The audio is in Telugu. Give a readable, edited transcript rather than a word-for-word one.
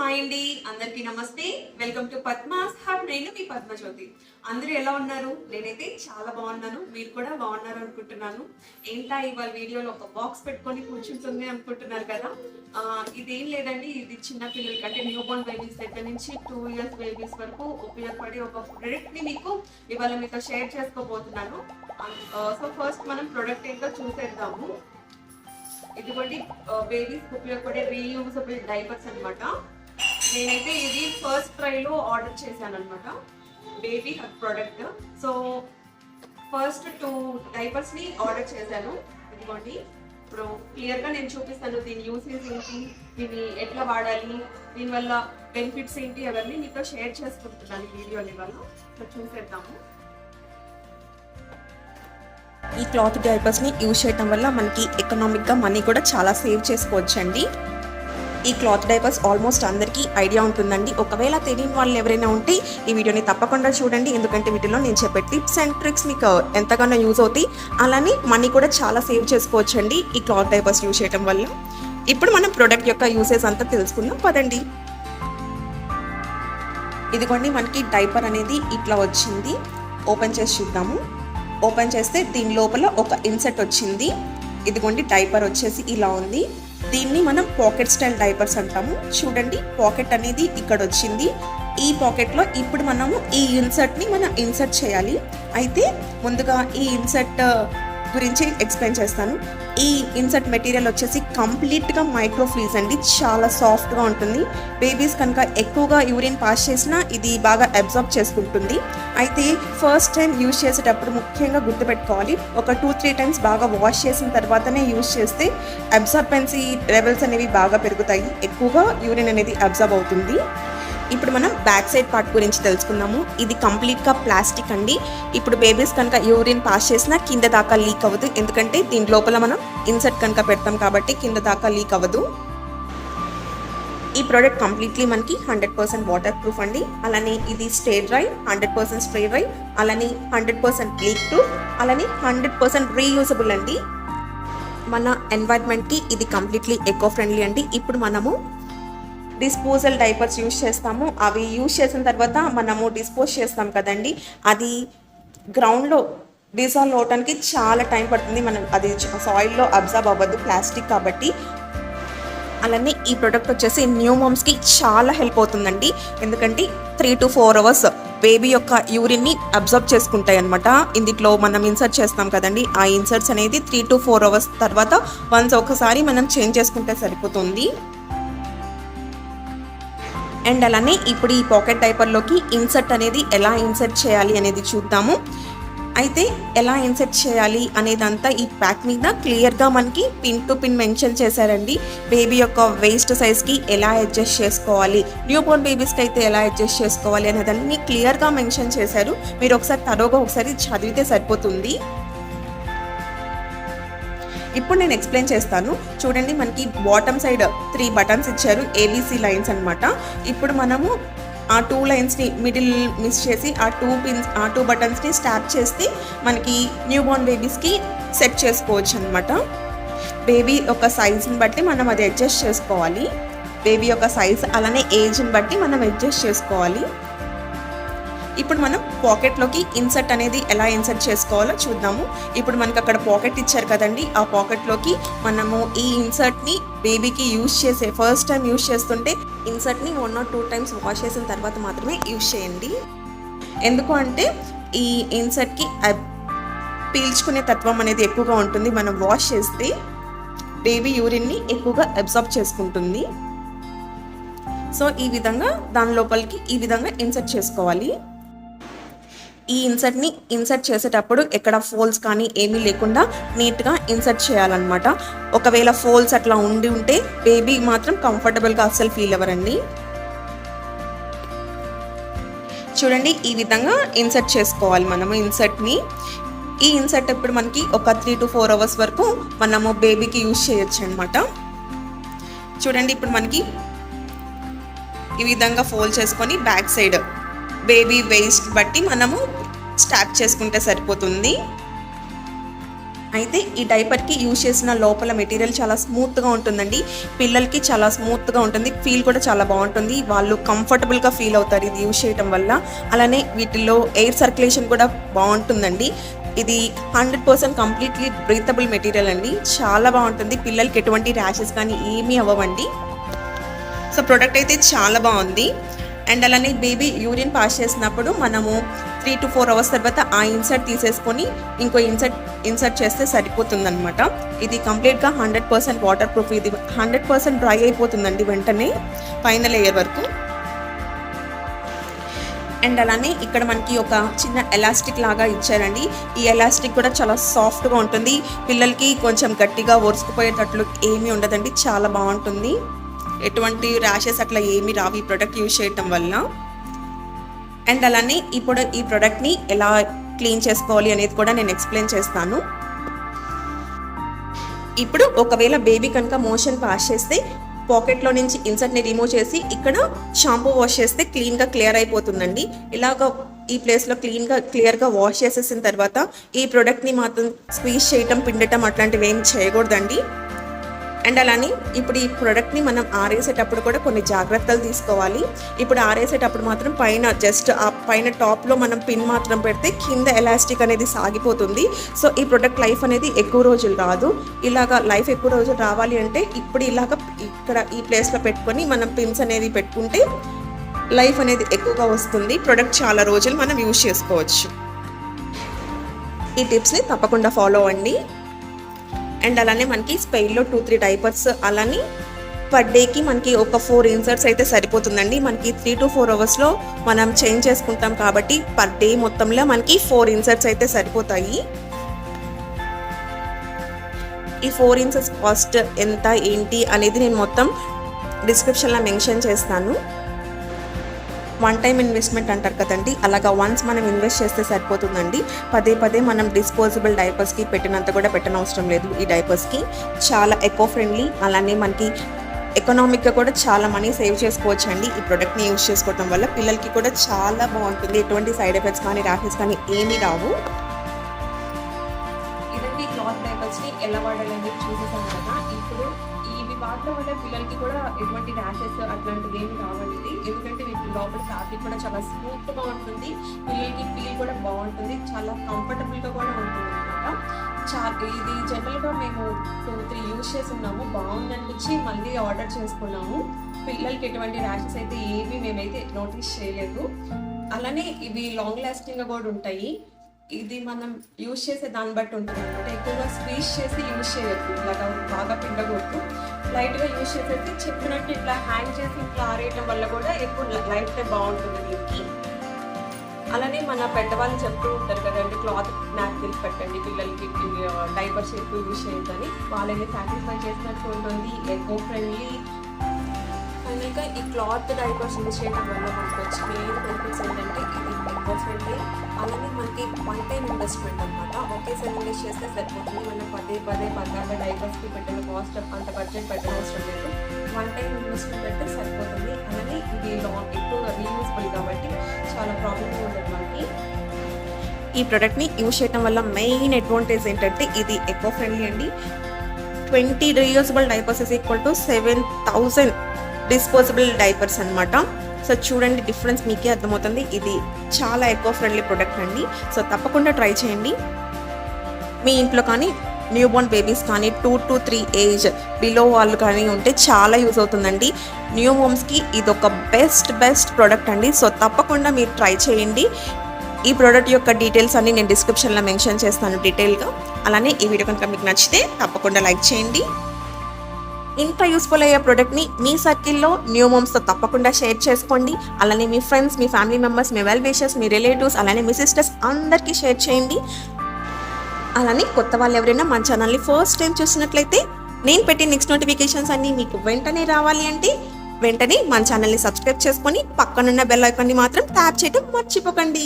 హాయ్ అండి, అందరికీ నమస్తే. Welcome to Padma's hub. నేను మీ పద్మజ్యోతి. అందరూ ఎలా ఉన్నారు? నేనైతే చాలా బాగున్నాను. మీరు కూడా బాగున్నారు అనుకుంటున్నాను. ఏంటా ఇవాళ వీడియోలో ఒక బాక్స్ పెట్టుకొని కూర్చుంటుంది అనుకుంటున్నారు కదా. ఇదేం లేదండి, ఇది చిన్న పిల్లలకి అంటే న్యూ బోర్న్ బేబీస్ దగ్గర నుంచి 2 years బేబీస్ వరకు ఉపయోగపడే ఒక ప్రొడక్ట్ ని మీకు ఇవాళ మీతో షేర్ చేసుకోబోతున్నాను. సో ఫస్ట్ మనం ప్రొడక్ట్ ఏంటో చూసేద్దాము. ఇదిగోండి బేబీస్ ఉపయోగపడే రీయూజబుల్ డైపర్స్ అనమాట. నేనైతే ఇది ఫస్ట్ ట్రైలో ఆర్డర్ చేశాను అనమాట, baby hug product. So first 2 diapers ని ఆర్డర్ చేశాను. ఇదిగోండి, ఇప్పుడు క్లియర్ గా నేను చూపిస్తాను దీని యూసేజ్ ఏంటి, దీన్ని ఎట్లా వాడాలి, దీనివల్ల బెనిఫిట్స్ ఏంటి అవన్నీ మీతో షేర్ చేసుకుంటున్నాను ఈ వీడియోని వల్ల. సో చూసేద్దాము. ఈ క్లాత్ డైపర్స్ని యూజ్ చేయడం వల్ల మనకి ఎకనామిక్గా మనీ కూడా చాలా సేవ్ చేసుకోవచ్చండి. ఈ క్లాత్ డైపర్స్ ఆల్మోస్ట్ అందరికీ ఐడియా ఉంటుందండి. ఒకవేళ తెలియని వాళ్ళు ఎవరైనా ఉంటే ఈ వీడియోని తప్పకుండా చూడండి, ఎందుకంటే వీటిలో నేను చెప్పే టిప్స్ అండ్ ట్రిక్స్ మీకు ఎంతగానో యూజ్ అవుతాయి. అలానే మనీ కూడా చాలా సేవ్ చేసుకోవచ్చండి ఈ క్లాత్ డైపర్స్ యూజ్ చేయడం వల్ల. ఇప్పుడు మనం ప్రోడక్ట్ యొక్క యూసేజ్ అంతా తెలుసుకుందాం పదండి. ఇదిగోండి, మనకి డైపర్ అనేది ఇట్లా వచ్చింది. ఓపెన్ చేసి చూద్దాము. ఓపెన్ చేస్తే దీని లోపల ఒక ఇన్సెట్ వచ్చింది. ఇదిగోండి, డైపర్ వచ్చేసి ఇలా ఉంది. దీన్ని మనం పాకెట్ స్టైల్ డైపర్స్ అంటాము. చూడండి, పాకెట్ అనేది ఇక్కడ వచ్చింది. ఈ పాకెట్లో ఇప్పుడు మనము ఈ ఇన్సర్ట్ని మనం ఇన్సర్ట్ చేయాలి. అయితే ముందుగా ఈ ఇన్సర్ట్ గురించి ఎక్స్ప్లెయిన్ చేస్తాను. ఈ ఇన్సర్ట్ మెటీరియల్ వచ్చేసి కంప్లీట్గా మైక్రోఫ్రీజ్ అండి, చాలా సాఫ్ట్గా ఉంటుంది. బేబీస్ కనుక ఎక్కువగా యూరిన్ పాస్ చేసినా ఇది బాగా అబ్జర్బ్ చేసుకుంటుంది. అయితే ఫస్ట్ టైం యూజ్ చేసేటప్పుడు ముఖ్యంగా గుర్తుపెట్టుకోవాలి, ఒక 2-3 టైమ్స్ బాగా వాష్ చేసిన తర్వాతనే యూజ్ చేస్తే అబ్జర్బెన్సీ లెవెల్స్ అనేవి బాగా పెరుగుతాయి, ఎక్కువగా యూరిన్ అనేది అబ్జర్బ్ అవుతుంది. ఇప్పుడు మనం బ్యాక్ సైడ్ పార్ట్ గురించి తెలుసుకుందాము. ఇది కంప్లీట్గా ప్లాస్టిక్ అండి. ఇప్పుడు బేబీస్ కనుక యూరిన్ పాస్ చేసినా కింద దాకా లీక్ అవ్వదు, ఎందుకంటే దీని లోపల మనం ఇన్సర్ట్ కనుక పెడతాం కాబట్టి కింద దాకా లీక్ అవ్వదు. ఈ ప్రోడక్ట్ కంప్లీట్లీ మనకి 100% వాటర్ ప్రూఫ్ అండి. అలానే ఇది స్టే డ్రై, 100% స్ప్రే డ్రై, అలానే 100% లీక్ ప్రూఫ్, అలానే 100% రీయూజబుల్ అండి. మన ఎన్వైర్న్మెంట్కి ఇది కంప్లీట్లీ ఎకో ఫ్రెండ్లీ అండి. ఇప్పుడు మనము డిస్పోజల్ డైపర్స్ యూజ్ చేస్తాము. అవి యూజ్ చేసిన తర్వాత మనము డిస్పోజ్ చేస్తాం కదండి, అది గ్రౌండ్లో డిసాల్వ్ అవడానికి చాలా టైం పడుతుంది. మనం అది సాయిల్లో అబ్జర్బ్ అవ్వదు, ప్లాస్టిక్ కాబట్టి. అలానే ఈ ప్రోడక్ట్ వచ్చేసి న్యూ మామ్స్కి చాలా హెల్ప్ అవుతుందండి, ఎందుకంటే 3 to 4 hours బేబీ యొక్క యూరిన్ని అబ్జర్బ్ చేసుకుంటాయి అనమాట. ఇందులో మనం ఇన్సర్ట్ చేస్తాం కదండి, ఆ ఇన్సర్ట్స్ అనేది 3 to 4 hours తర్వాత వన్స్ ఒకసారి మనం చేంజ్ చేసుకుంటే సరిపోతుంది. అండ్ అలానే ఇప్పుడు ఈ పాకెట్ డైపర్లోకి ఇన్సర్ట్ అనేది ఎలా ఇన్సర్ట్ చేయాలి అనేది చూద్దాము. అయితే ఎలా ఇన్సర్ట్ చేయాలి అనేదంతా ఈ ప్యాక్ మీద క్లియర్గా మనకి పిన్ టు పిన్ మెన్షన్ చేశారండి. బేబీ యొక్క వేస్ట్ సైజ్కి ఎలా అడ్జస్ట్ చేసుకోవాలి, న్యూ బోర్న్ బేబీస్కి అయితే ఎలా అడ్జస్ట్ చేసుకోవాలి అనేదాన్ని క్లియర్గా మెన్షన్ చేశారు. మీరు ఒకసారి చదివితే సరిపోతుంది. ఇప్పుడు నేను ఎక్స్ప్లెయిన్ చేస్తాను. చూడండి, మనకి బాటమ్ సైడ్ 3 buttons ఇచ్చారు, ABC లైన్స్ అనమాట. ఇప్పుడు మనము ఆ 2 లైన్స్ని మిడిల్ మిస్ చేసి ఆ 2 buttonsని స్టాప్ చేస్తే మనకి న్యూ బోర్న్ బేబీస్కి సెట్ చేసుకోవచ్చు అనమాట. బేబీ యొక్క సైజ్ని బట్టి మనం అది అడ్జస్ట్ చేసుకోవాలి. బేబీ యొక్క సైజ్ అలానే ఏజ్ని బట్టి మనం అడ్జస్ట్ చేసుకోవాలి. ఇప్పుడు మనం పాకెట్లోకి ఇన్సర్ట్ అనేది ఎలా ఇన్సర్ట్ చేసుకోవాలో చూద్దాము. ఇప్పుడు మనకు అక్కడ పాకెట్ ఇచ్చారు కదండి, ఆ పాకెట్లోకి మనము ఈ ఇన్సర్ట్ని బేబీకి ఫస్ట్ టైం యూజ్ చేస్తుంటే ఇన్సర్ట్ని 1 or 2 times వాష్ చేసిన తర్వాత మాత్రమే యూజ్ చేయండి. ఎందుకు అంటే ఈ ఇన్సర్ట్కి పీల్చుకునే తత్వం అనేది ఎక్కువగా ఉంటుంది. మనం వాష్ చేస్తే బేబీ యూరిన్ని ఎక్కువగా అబ్జర్బ్ చేసుకుంటుంది. సో ఈ విధంగా దాని లోపలికి ఈ విధంగా ఇన్సర్ట్ చేసుకోవాలి. ఈ ఇన్సర్ట్ని ఇన్సర్ట్ చేసేటప్పుడు ఎక్కడ ఫోల్స్ కానీ ఏమీ లేకుండా నీట్గా ఇన్సర్ట్ చేయాలన్నమాట. ఒకవేళ ఫోల్స్ అట్లా ఉంటే బేబీ మాత్రం కంఫర్టబుల్గా అస్సలు ఫీల్ అవ్వరండి. చూడండి, ఈ విధంగా ఇన్సర్ట్ చేసుకోవాలి మనము ఇన్సర్ట్ని. ఈ ఇన్సర్ట్ ఇప్పుడు మనకి ఒక 3 to 4 hours వరకు మనము బేబీకి యూజ్ చేయొచ్చు అనమాట. చూడండి, ఇప్పుడు మనకి ఈ విధంగా ఫోల్డ్ చేసుకొని బ్యాక్ సైడ్ బేబీ వేస్ట్ బట్టి మనము స్టాప్ చేసుకుంటే సరిపోతుంది. అయితే ఈ డైపర్కి యూజ్ చేసిన లోపల మెటీరియల్ చాలా స్మూత్గా ఉంటుందండి. పిల్లలకి చాలా స్మూత్గా ఉంటుంది, ఫీల్ కూడా చాలా బాగుంటుంది, వాళ్ళు కంఫర్టబుల్గా ఫీల్ అవుతారు ఇది యూజ్ చేయడం వల్ల. అలానే వీటిలో ఎయిర్ సర్క్యులేషన్ కూడా బాగుంటుందండి. ఇది 100% కంప్లీట్లీ బ్రీతబుల్ మెటీరియల్ అండి, చాలా బాగుంటుంది. పిల్లలకి ఎటువంటి ర్యాషెస్ కానీ ఏమీ అవ్వవండి. సో ప్రోడక్ట్ అయితే చాలా బాగుంది. అండ్ అలానే బేబీ యూరిన్ పాస్ చేసినప్పుడు మనము 3 to 4 hours తర్వాత ఆ ఇన్సర్ట్ తీసేసుకొని ఇంకో ఇన్సర్ట్ చేస్తే సరిపోతుందన్నమాట. ఇది కంప్లీట్గా 100% వాటర్ ప్రూఫ్. ఇది 100% డ్రై అయిపోతుందండి వెంటనే పైన లేయర్ వరకు. అండ్ అలానే ఇక్కడ మనకి ఒక చిన్న ఎలాస్టిక్ లాగా ఇచ్చారండి. ఈ ఎలాస్టిక్ కూడా చాలా సాఫ్ట్గా ఉంటుంది, పిల్లలకి కొంచెం గట్టిగా ఒరుసుకుపోయేటట్లు ఏమీ ఉండదండి, చాలా బాగుంటుంది. ఎటువంటి ర్యాషెస్ అట్లా ఏమీ రావు ఈ ప్రోడక్ట్ యూజ్ చేయటం వల్ల. అండ్ అలానే ఇప్పుడు ఈ ప్రోడక్ట్ని ఎలా క్లీన్ చేసుకోవాలి అనేది కూడా నేను ఎక్స్ప్లెయిన్ చేస్తాను. ఇప్పుడు ఒకవేళ బేబీ కనుక మోషన్ పాస్ చేస్తే పాకెట్లో నుంచి ఇన్సర్ట్ని రిమూవ్ చేసి ఇక్కడ షాంపూ వాష్ చేస్తే క్లీన్గా క్లియర్ అయిపోతుందండి. ఇలాగ ఈ ప్లేస్లో క్లియర్గా వాష్ చేసేసిన తర్వాత ఈ ప్రోడక్ట్ని మాత్రం స్క్వీజ్ చేయటం, పిండటం అట్లాంటివి ఏం చేయకూడదండి. అండ్ అలానే ఇప్పుడు ఈ ప్రోడక్ట్ని మనం ఆరేసేటప్పుడు కూడా కొన్ని జాగ్రత్తలు తీసుకోవాలి. ఇప్పుడు ఆరేసేటప్పుడు మాత్రం పైన జస్ట్ ఆ పైన టాప్లో మనం పిన్ మాత్రం పెడితే కింద ఎలాస్టిక్ అనేది సాగిపోతుంది. సో ఈ ప్రోడక్ట్ లైఫ్ అనేది ఎక్కువ రోజులు రాదు. ఇలాగా లైఫ్ ఎక్కువ రోజులు రావాలి అంటే ఇప్పుడు ఇలాగ ఇక్కడ ఈ ప్లేస్లో పెట్టుకొని మనం పిన్స్ అనేది పెట్టుకుంటే లైఫ్ అనేది ఎక్కువగా వస్తుంది. ప్రోడక్ట్ చాలా రోజులు మనం యూజ్ చేసుకోవచ్చు. ఈ టిప్స్ని తప్పకుండా ఫాలో అవ్వండి. అండ్ అలానే మనకి స్పెయిన్లో 2-3 డైపర్స్, అలానే పర్ డేకి మనకి ఒక 4 ఇన్సర్ట్స్ అయితే సరిపోతుందండి. మనకి 3 to 4 hours మనం చేంజ్ చేసుకుంటాం కాబట్టి పర్ డే మొత్తంలో మనకి 4 ఇన్సర్ట్స్ అయితే సరిపోతాయి. ఈ 4 ఇన్సర్ట్స్ కాస్ట్ ఎంత ఏంటి అనేది నేను మొత్తం డిస్క్రిప్షన్లో మెన్షన్ చేస్తాను. వన్ టైం ఇన్వెస్ట్మెంట్ అంటారు కదండి, అలాగా వన్స్ మనం ఇన్వెస్ట్ చేస్తే సరిపోతుందండి. పదే మనం డిస్పోజబుల్ డైపర్స్కి పెట్టినంత కూడా పెట్టనవసరం లేదు. ఈ డైపర్స్కి చాలా ఎకో ఫ్రెండ్లీ, అలానే మనకి ఎకనామిక్గా కూడా చాలా మనీ సేవ్ చేసుకోవచ్చు అండి ఈ ప్రోడక్ట్ని యూజ్ చేసుకోవడం వల్ల. పిల్లలకి కూడా చాలా బాగుంటుంది, ఎటువంటి సైడ్ ఎఫెక్ట్స్ కానీ ర్యాషెస్ కానీ ఏమీ రావు. ఇదండి క్లాత్ డైపర్స్ని ఎలా వాడాలని చూసేసాం కదా. ఇప్పుడు ఇవి వాడటం వల్ల పిల్లలకి కూడా ఎటువంటి ర్యాషెస్ అట్లాంటివి ఏమి రావండి. ఎందుకంటే వీటి లోపల ఫ్యాబ్రిక్ కూడా చాలా స్మూత్గా ఉంటుంది, పిల్లలకి ఫీల్ కూడా బాగుంటుంది, చాలా కంఫర్టబుల్గా కూడా ఉంటుంది అనమాట. ఇది జనరల్గా మేము 2-3 యూజ్ చేసి ఉన్నాము, బాగుందనిపించి మళ్ళీ ఆర్డర్ చేసుకున్నాము. పిల్లలకి ఎటువంటి ర్యాషెస్ అయితే ఏవి మేమైతే నోటీస్ చేయలేదు. అలానే ఇవి లాంగ్ లాస్టింగ్గా కూడా ఉంటాయి. ఇది మనం యూజ్ చేసే దాన్ని బట్టి ఉంటుంది అనమాట. ఎక్కువగా స్క్వీజ్ చేసి యూజ్ చేయొద్దు, ఇలాగా బాగా పిండకూడదు. లైట్గా యూజ్ చేసేసి చెప్పినట్టు ఇట్లా హ్యాంగ్ చేసి ఇట్లా ఆరేయటం వల్ల కూడా ఎక్కువ లైఫ్ టైం బాగుంటుంది దీనికి. అలానే మన పెద్దవాళ్ళు చెప్తూ ఉంటారు కదండి, క్లాత్ నాప్కిన్స్ పెట్టండి పిల్లలకి, డైపర్స్ ఎక్కువ యూజ్ చేయొద్దని. వాళ్ళని సాటిస్ఫై చేసినట్టు ఉంటుంది, ఎకో ఫ్రెండ్లీ. ఫైనల్గా ఈ క్లాత్ డైపర్స్ యూజ్ చేయడం వల్ల మనకు వచ్చే మెయిన్ బెనిఫిట్స్ ఏంటంటే ఇది ఎకో ఫ్రెండ్లీ, అలానే మనకి వన్ టైం ఇన్వెస్ట్మెంట్ అనమాట. ఒకేసారి ఇన్వెస్ట్ చేస్తే సరిపోతుంది. మనం పదే డైపర్స్కి పెట్టిన కాస్ట్ అంత బడ్జెట్ పెట్టిన అవసరం లేదు. వన్ టైం ఇన్వెస్ట్మెంట్ అంటే సరిపోతుంది. అలానే ఇది ఎక్కువగా రీయూజబుల్ కాబట్టి చాలా ప్రాబ్లమ్ ఉంటుంది మనకి. ఈ ప్రోడక్ట్ని యూజ్ చేయడం వల్ల మెయిన్ అడ్వాంటేజ్ ఏంటంటే ఇది ఎకో ఫ్రెండ్లీ అండి. 20 reusable diapers is equal to 7,000 disposable diapers అనమాట. సో చూడండి, డిఫరెన్స్ మీకే అర్థమవుతుంది. ఇది చాలా ఎకో ఫ్రెండ్లీ ప్రోడక్ట్ అండి. సో తప్పకుండా ట్రై చేయండి. మీ ఇంట్లో కానీ న్యూ బోర్న్ బేబీస్ కానీ 2 to 3 ఏజ్ బిలో వాళ్ళు కానీ ఉంటే చాలా యూజ్ అవుతుందండి. న్యూ మోమ్స్కి ఇది ఒక బెస్ట్ ప్రోడక్ట్ అండి. సో తప్పకుండా మీరు ట్రై చేయండి. ఈ ప్రోడక్ట్ యొక్క డీటెయిల్స్ అన్ని నేను డిస్క్రిప్షన్లో మెన్షన్ చేస్తాను డీటెయిల్గా. అలానే ఈ వీడియో కనుక మీకు నచ్చితే తప్పకుండా లైక్ చేయండి. ఇంత యూస్ఫుల్ అయ్యే ప్రోడక్ట్ని మీ సర్కిల్లో న్యూ మోమ్స్తో తప్పకుండా షేర్ చేసుకోండి. అలానే మీ ఫ్రెండ్స్, మీ ఫ్యామిలీ మెంబర్స్, మీ వెల్ విషర్స్, మీ రిలేటివ్స్, అలానే మీ సిస్టర్స్ అందరికీ షేర్ చేయండి. అలానే కొత్త వాళ్ళు ఎవరైనా మన ఛానల్ని ఫస్ట్ టైం చూసినట్లయితే నేను పెట్టే నెక్స్ట్ నోటిఫికేషన్స్ అన్నీ మీకు వెంటనే రావాలి అంటే వెంటనే మన ఛానల్ని సబ్స్క్రైబ్ చేసుకొని పక్కనున్న బెల్ ఐకాన్ని మాత్రం ట్యాప్ చేయడం మర్చిపోకండి.